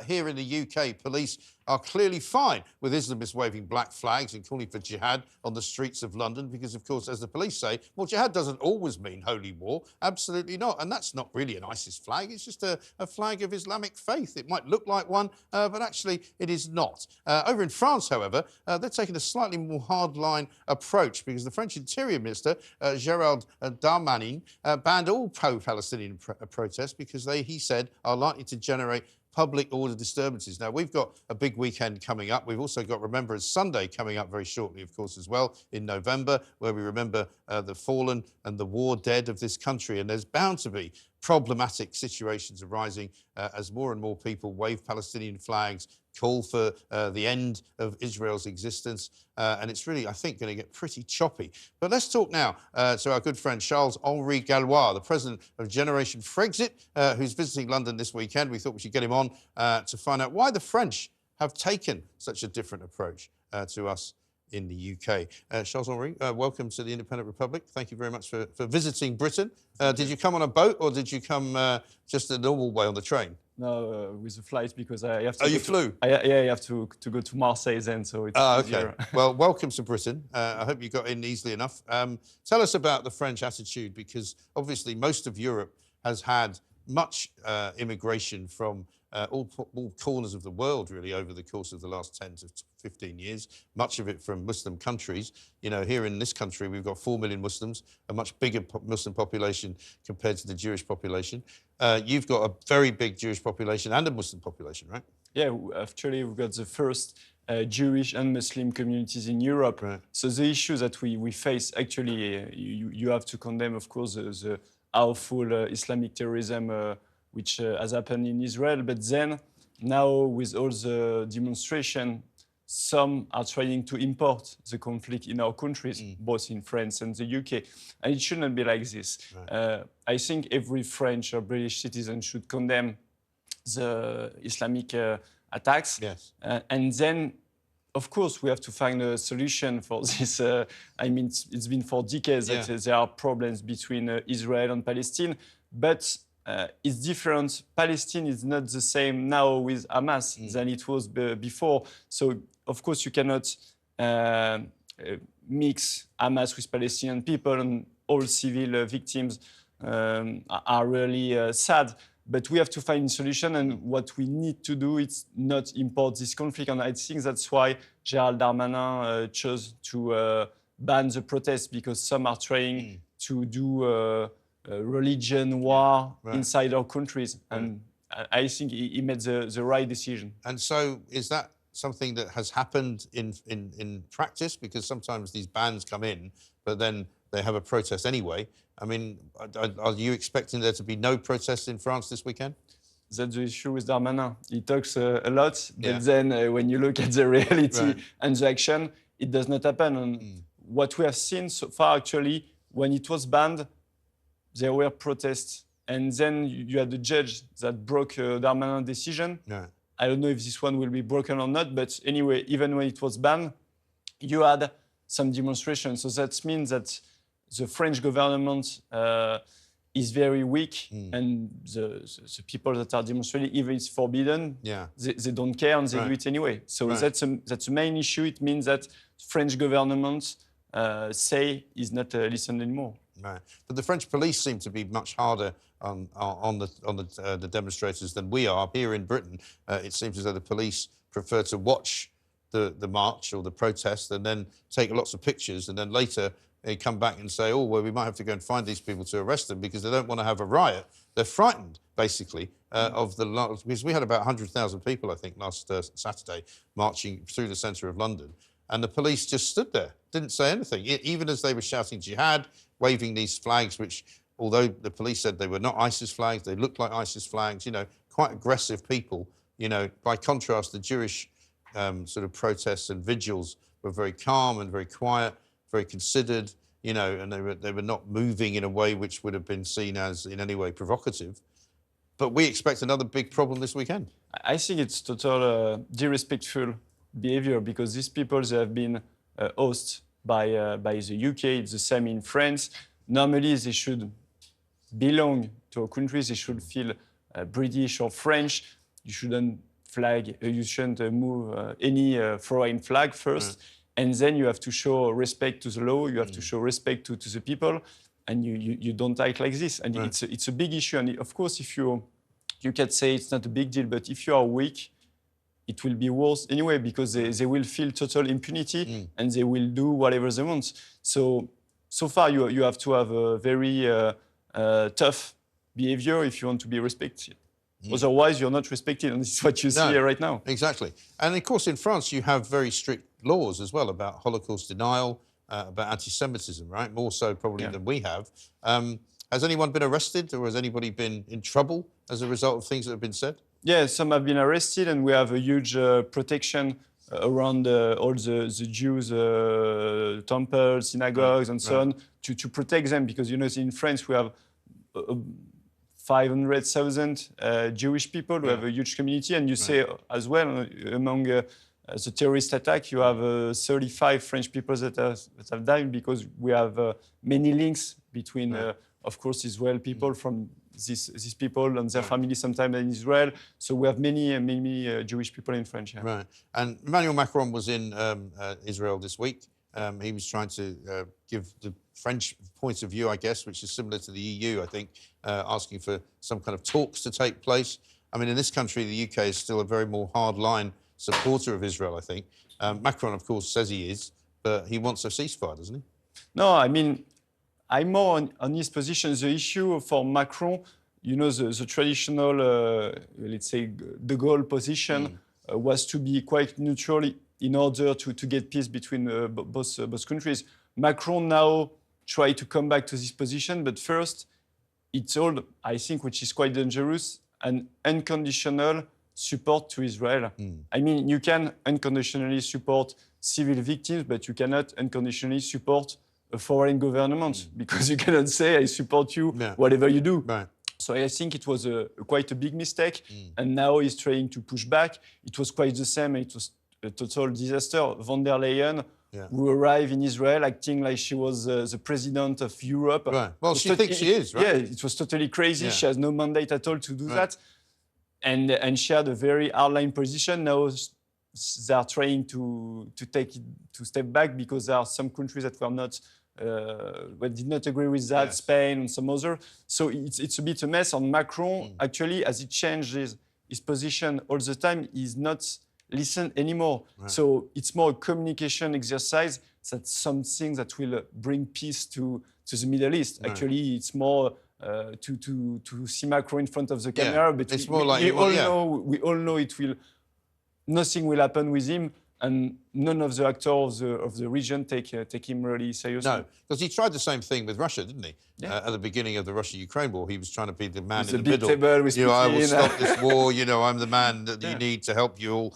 here in the UK, police are clearly fine with Islamists waving black flags and calling for jihad on the streets of London because, of course, as the police say, well, jihad doesn't always mean holy war. Absolutely not. And that's not really an ISIS flag. It's just a flag of Islamic faith. It might look like one, but actually it is not. Over in France, however, they're taking a slightly more hardline approach because the French Interior Minister, Gérald Darmanin, banned all pro-Palestinian protests because they, he said, are likely to generate public order disturbances. Now, we've got a big weekend coming up. We've also got Remembrance Sunday coming up very shortly, of course, as well, in November, where we remember the fallen and the war dead of this country. And there's bound to be problematic situations arising as more and more people wave Palestinian flags, call for the end of Israel's existence. And it's really, I think, going to get pretty choppy. But let's talk now to our good friend Charles-Henri Gallois, the president of Generation Frexit, who's visiting London this weekend. We thought we should get him on to find out why the French have taken such a different approach to us in the UK. Charles-Henri, welcome to the Independent Republic. Thank you very much for visiting Britain. Did you come on a boat or did you come just the normal way on the train? No, with the flight because I have to. Oh, you flew? Yeah, I have to go to Marseille then, so it's easier. Okay. Well, welcome to Britain. I hope you got in easily enough. Tell us about the French attitude, because obviously most of Europe has had much immigration from all corners of the world, really, over the course of the last 10 to 15 years, much of it from Muslim countries. You know, here in this country, we've got 4 million Muslims, a much bigger Muslim population compared to the Jewish population. You've got a very big Jewish population and a Muslim population, right? Yeah, actually, we've got the first Jewish and Muslim communities in Europe. Right. So the issue that we face, actually, you have to condemn, of course, the awful Islamic terrorism which has happened in Israel. But then, now with all the demonstration, some are trying to import the conflict in our countries, both in France and the UK. And it shouldn't be like this. Right. I think every French or British citizen should condemn the Islamic attacks. Yes. And then, of course, we have to find a solution for this. I mean, it's been for decades that there are problems between Israel and Palestine, but it's different. Palestine is not the same now with Hamas than it was before. So, of course, you cannot mix Hamas with Palestinian people, and all civil victims are really sad. But we have to find a solution, and what we need to do is not import this conflict. And I think that's why Gérald Darmanin chose to ban the protests, because some are trying to do religion war inside our countries. And I think he made the right decision. And so is that something that has happened in practice? Because sometimes these bans come in, but then they have a protest anyway. I mean, are you expecting there to be no protests in France this weekend? That's the issue with Darmanin. He talks a lot, but then when you look at the reality and the action, it does not happen. And what we have seen so far, actually, when it was banned, there were protests. And then you had the judge that broke Darmanin's decision. Yeah. I don't know if this one will be broken or not, but anyway, even when it was banned, you had some demonstrations. So that means that the French government is very weak, and the people that are demonstrating, even if it's forbidden, they don't care and they do it anyway. So that's the main issue. It means that the French government say is not listened anymore. Right. But the French police seem to be much harder on the demonstrators than we are. Here in Britain, it seems as though the police prefer to watch the march or the protest and then take lots of pictures, and then later they come back and say, oh, well, we might have to go and find these people to arrest them because they don't want to have a riot. They're frightened, basically, because we had about 100,000 people, I think, last Saturday marching through the centre of London. And the police just stood there, didn't say anything, even as they were shouting jihad, waving these flags, which, although the police said they were not ISIS flags, they looked like ISIS flags, you know, quite aggressive people. You know, by contrast, the Jewish sort of protests and vigils were very calm and very quiet, very considered, you know, and they were not moving in a way which would have been seen as in any way provocative. But we expect another big problem this weekend. I think it's total disrespectful behavior, because these people, they have been hosted by the UK. It's the same in France. Normally, they should belong to a country. They should feel British or French. You shouldn't flag. You shouldn't move any foreign flag first. And then you have to show respect to the law. You have to show respect to the people. And you don't act like this. And it's a big issue. And of course, if you can say it's not a big deal, but if you are weak, it will be worse anyway, because they will feel total impunity and they will do whatever they want. So far, you have to have a very tough behavior if you want to be respected. Otherwise, you're not respected, and this is what you see right now. Exactly. And of course, in France, you have very strict laws as well about Holocaust denial, about anti-Semitism, right? More so probably than we have. Has anyone been arrested, or has anybody been in trouble as a result of things that have been said? Yeah, some have been arrested, and we have a huge protection around all the Jews' temples, synagogues, and so on, to protect them, because, you know, in France we have 500,000 Jewish people. We have a huge community, and you say as well, among the terrorist attack, you have 35 French people that have died, because we have many links between, of course, Israel people from these people and their families sometimes in Israel. So we have many Jewish people in France. Yeah. Right. And Emmanuel Macron was in Israel this week. He was trying to give the French point of view, I guess, which is similar to the EU, I think, asking for some kind of talks to take place. I mean, in this country, the UK is still a very more hard-line supporter of Israel, I think. Macron, of course, says he is, but he wants a ceasefire, doesn't he? No, I mean, I'm more on his position. The issue for Macron, you know, the traditional, let's say, de Gaulle position was to be quite neutral in order to get peace between both countries. Macron now try to come back to this position, but first, it's all, I think, which is quite dangerous, an unconditional support to Israel. I mean, you can unconditionally support civil victims, but you cannot unconditionally support a foreign government, because you cannot say, I support you, whatever you do. Right. So I think it was quite a big mistake, and now he's trying to push back. It was quite the same, it was a total disaster. Von der Leyen, who arrived in Israel acting like she was the president of Europe. Right. Well, she thinks she is, right? Yeah, it was totally crazy. She has no mandate at all to do that. And she had a very hardline position. Now they are trying to step back, because there are some countries that were not, did not agree with that, Spain and some other. So it's a bit a mess. On Macron, actually, as he changes his position all the time, he's not listened anymore. So it's more a communication exercise than something that will bring peace to the Middle East. Actually, it's more to see Macron in front of the camera, but it's we all know it will. Nothing will happen with him, and none of the actors of the region take him really seriously. No, because he tried the same thing with Russia, didn't he? At the beginning of the Russia-Ukraine war, he was trying to be the man in the middle. Table with I will stop this war. You know, I'm the man that you need to help you all.